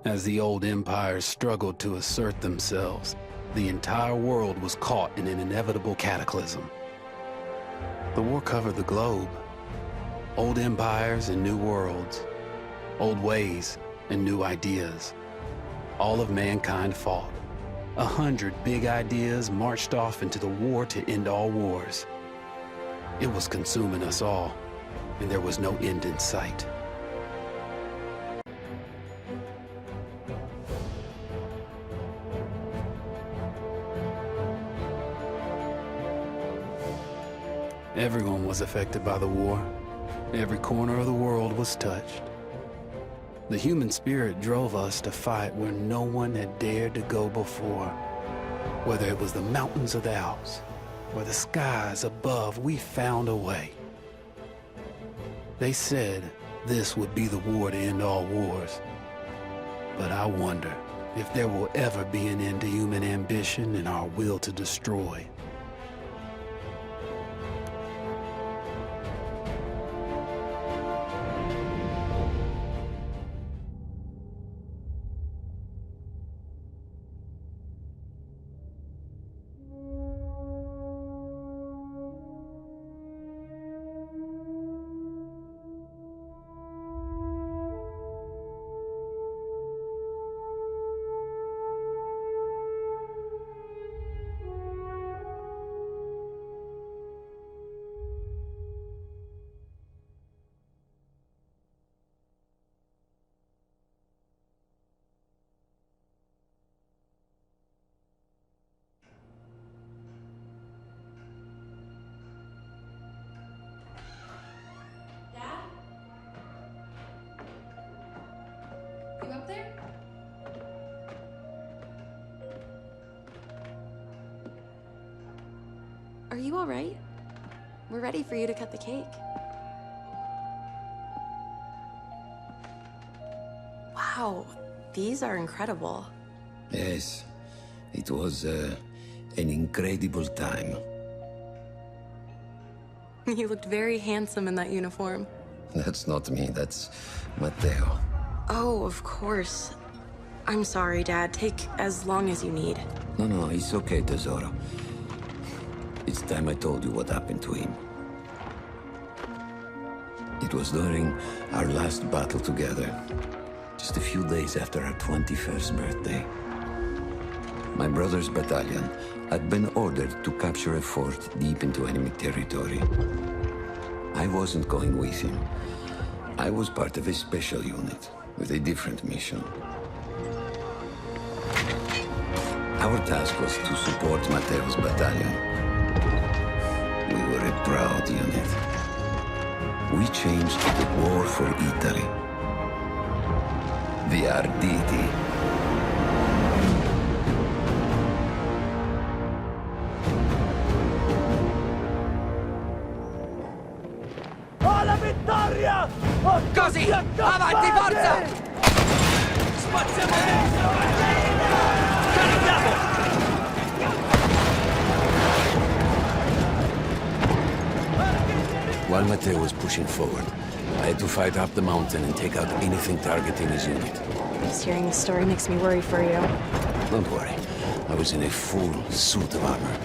As the old empires struggled to assert themselves, the entire world was caught in an inevitable cataclysm. The war covered the globe. Old empires and new worlds. Old ways and new ideas. All of mankind fought. 100 big ideas marched off into the war to end all wars. It was consuming us all, and there was no end in sight. Everyone was affected by the war. Every corner of the world was touched. The human spirit drove us to fight where no one had dared to go before. Whether it was the mountains of the Alps, or the skies above, we found a way. They said this would be the war to end all wars. But I wonder if there will ever be an end to human ambition and our will to destroy. You up there? Are you all right? We're ready for you to cut the cake. Wow, these are incredible. Yes, it was an incredible time. You looked very handsome in that uniform. That's not me, that's Matteo. Oh, of course. I'm sorry, Dad. Take as long as you need. No, it's okay, Tesoro. It's time I told you what happened to him. It was during our last battle together, just a few days after our 21st birthday. My brother's battalion had been ordered to capture a fort deep into enemy territory. I wasn't going with him. I was part of a special unit with a different mission. Our task was to support Matteo's battalion. We were a proud unit. We changed the war for Italy. The Arditi. Alla vittoria! Così! Avanti, forza! Spazziamo dentro! Carichiamo! While Matteo was pushing forward, I had to fight up the mountain and take out anything targeting his unit. Just hearing this story makes me worry for you. Don't worry, I was in a full suit of armor.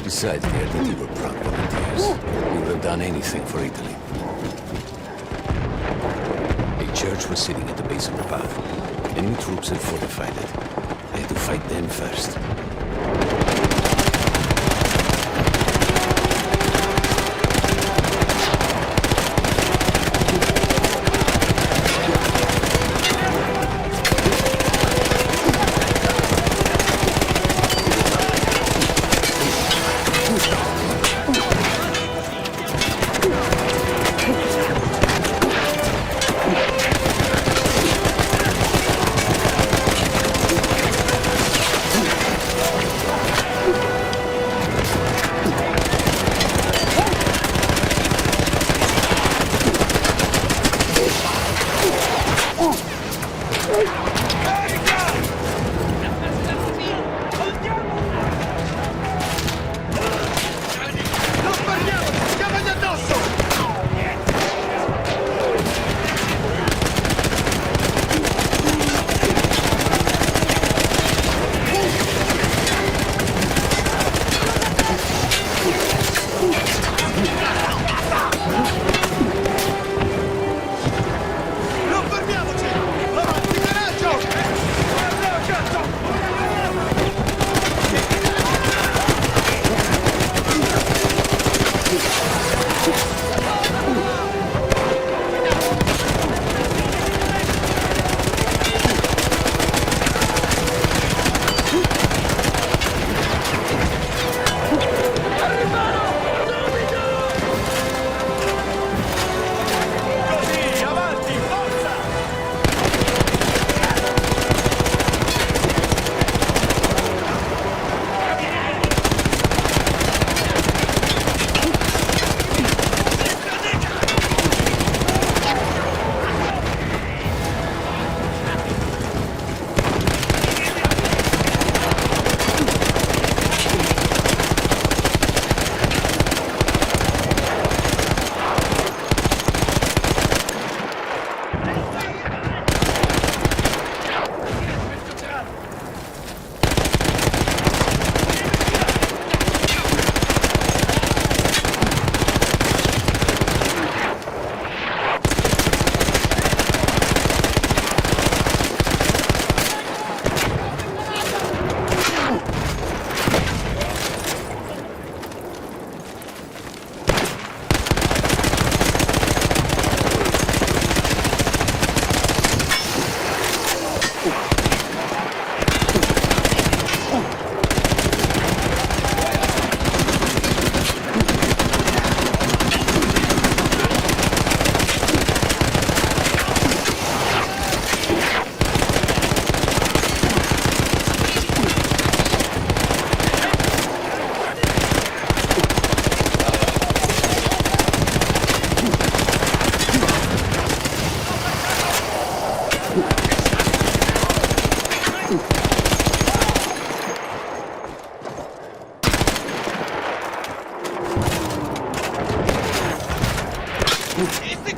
Besides, the Arditi were proud volunteers. We would have done anything for Italy. A church was sitting at the base of the path. Enemy troops had fortified it. I had to fight them first.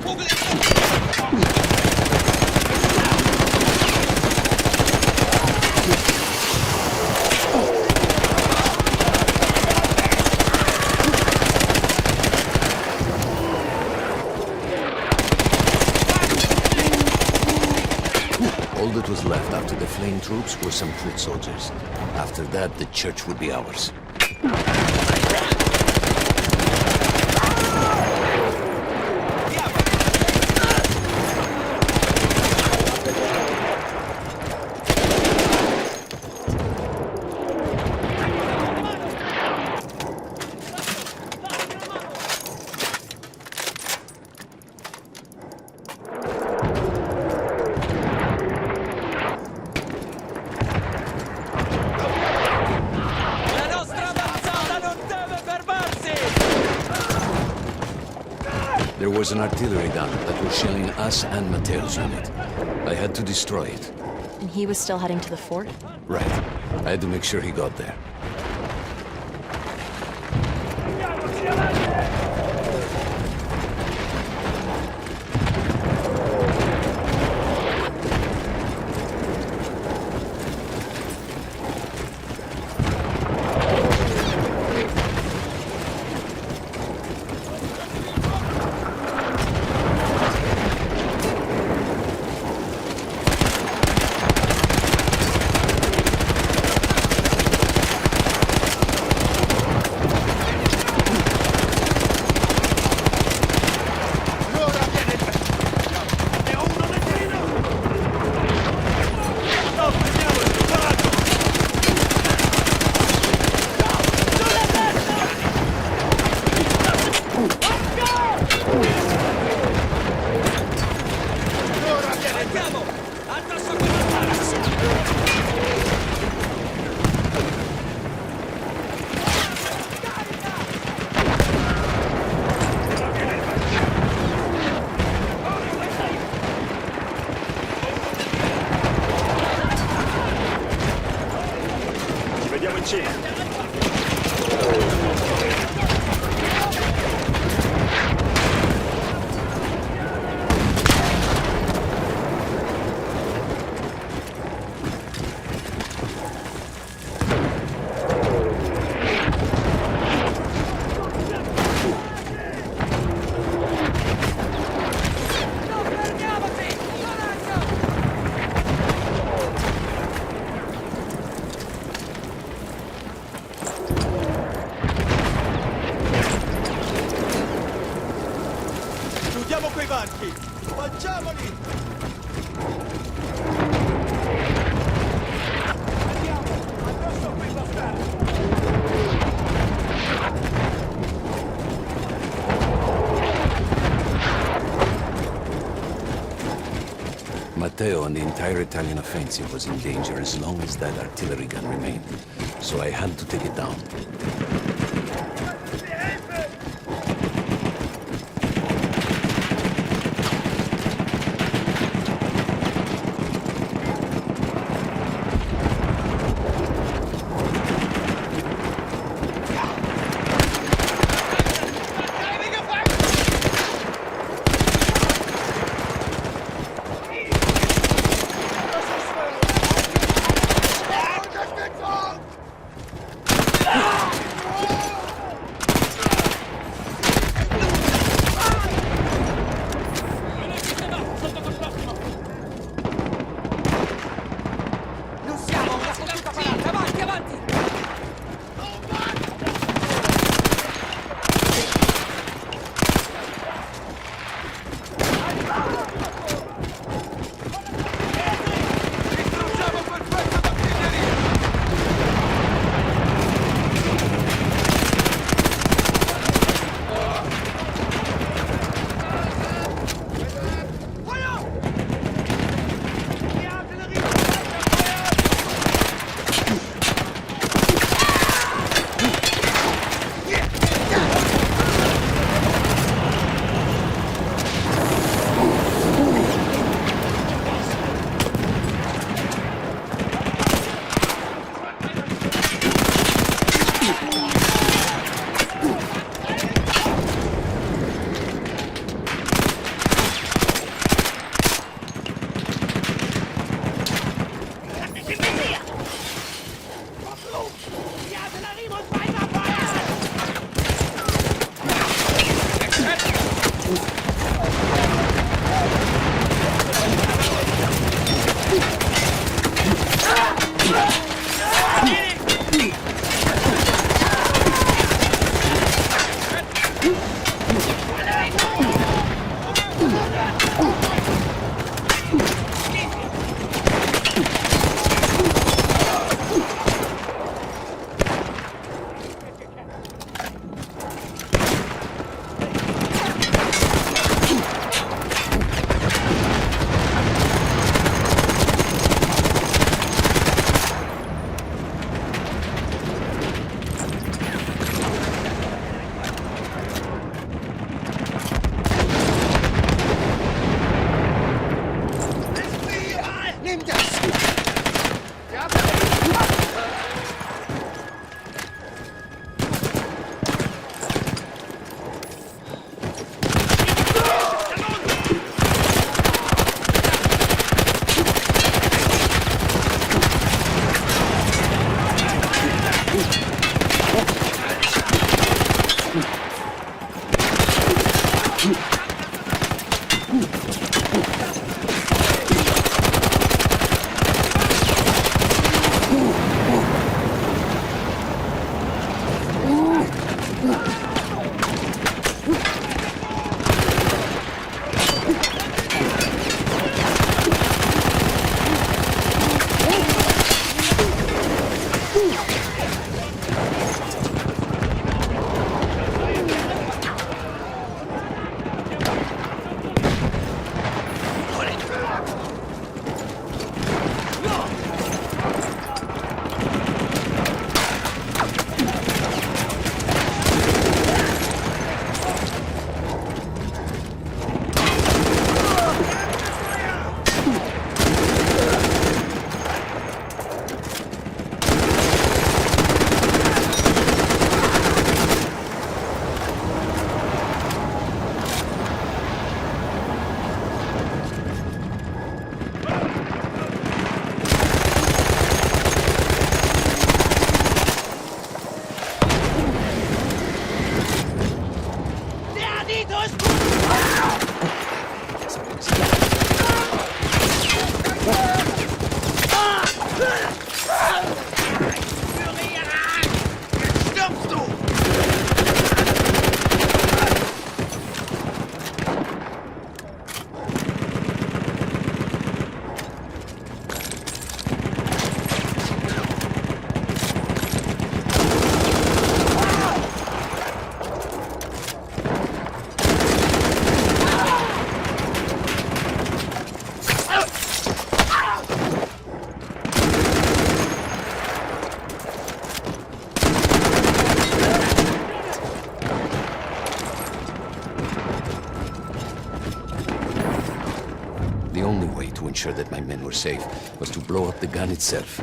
All that was left after the fleeing troops were some foot soldiers. After that, the church would be ours. La nostra avanzata non deve fermarsi! There was an artillery gun that was shelling us and Matteo's unit. I had to destroy it. And he was still heading to the fort? Right. I had to make sure he got there. Andiamo! Addosso a quella baracca! Ci vediamo in cena. Non fermiamoci! Coraggio! Chiudiamo quei banchi! Facciamoli! Andiamo! Addosso a quei bastardi! Matteo and the entire Italian offensive was in danger as long as that artillery gun remained. So I had to take it down. The only way to ensure that my men were safe was to blow up the gun itself.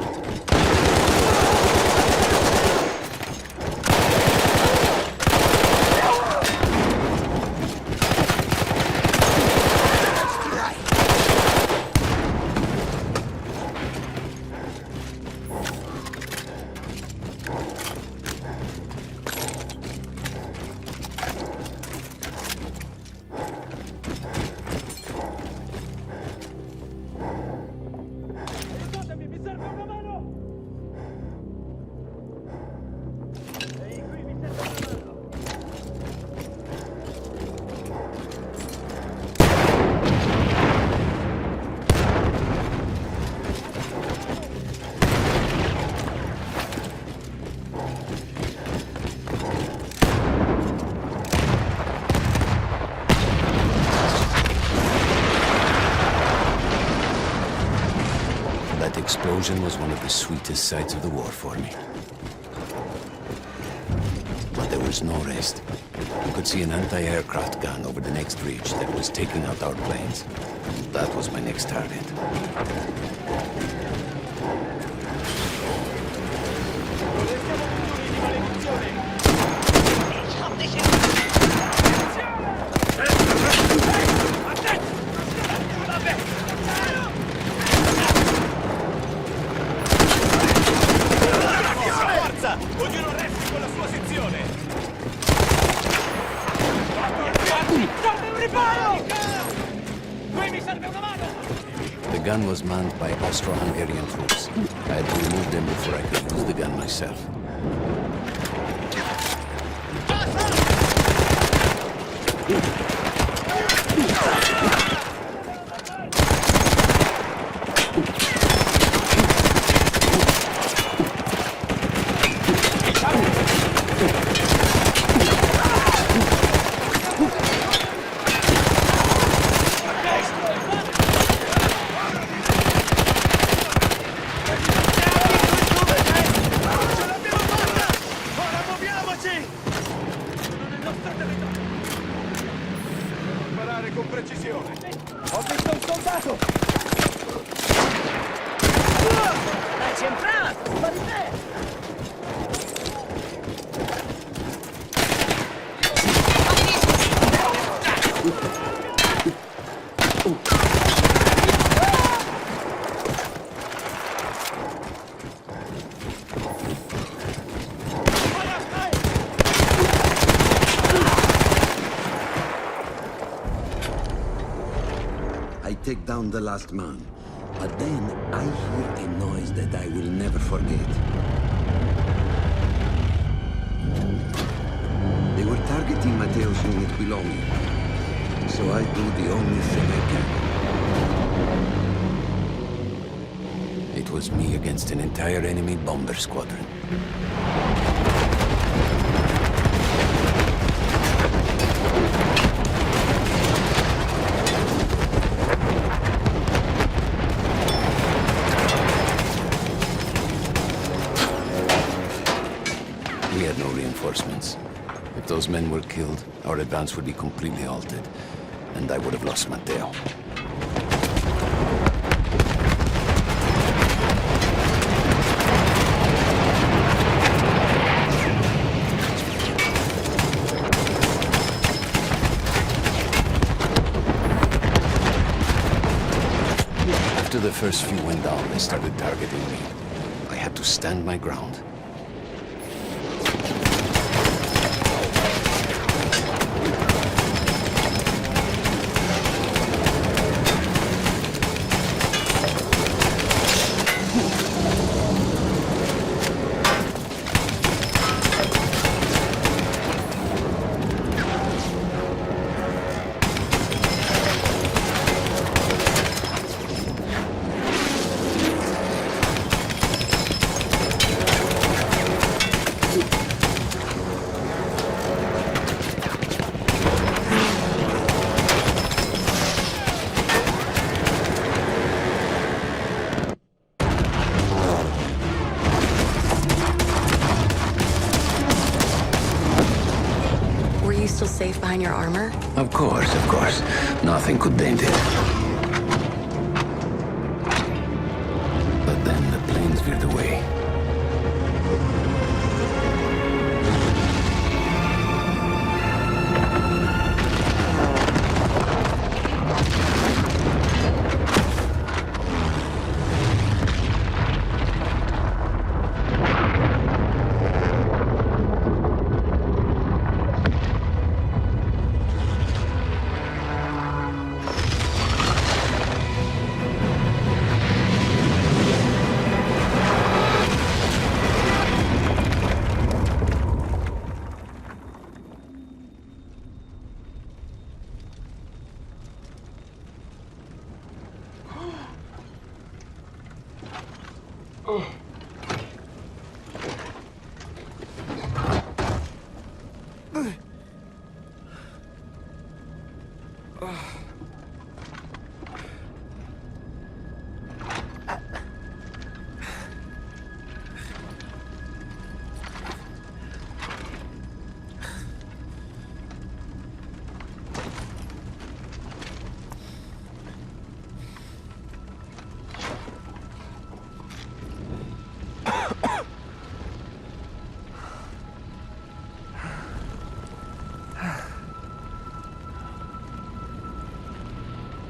That explosion was one of the sweetest sights of the war for me. But there was no rest. You could see an anti-aircraft gun over the next ridge that was taking out our planes. That was my next target. Forza! Ognuno resti con la sua sezione! Serve un riparo! Qui mi serve una mano! The gun was manned by Austro-Hungarian troops. I had to remove them before I could use the gun myself. Ora muoviamoci! Sparare con precisione! Ho visto un soldato! Dai, centrato! Spari te! take down the last man. But then I hear a noise that I will never forget. They were targeting Matteo's unit below me. So I do the only thing I can. It was me against an entire enemy bomber squadron. We had no reinforcements. If those men were killed, our advance would be completely halted, and I would have lost Matteo. After the first few went down, they started targeting me. I had to stand my ground. Still safe behind your armor? Of course. Nothing could dent it. But then the planes veered away.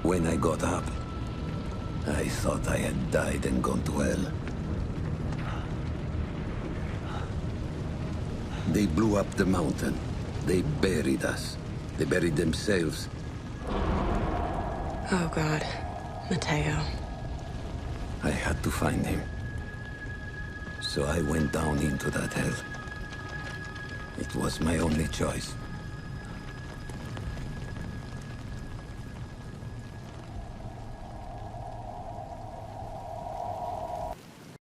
When I got up, I thought I had died and gone to hell. They blew up the mountain. They buried us. They buried themselves. Oh, God. Matteo. I had to find him. So I went down into that hell. It was my only choice.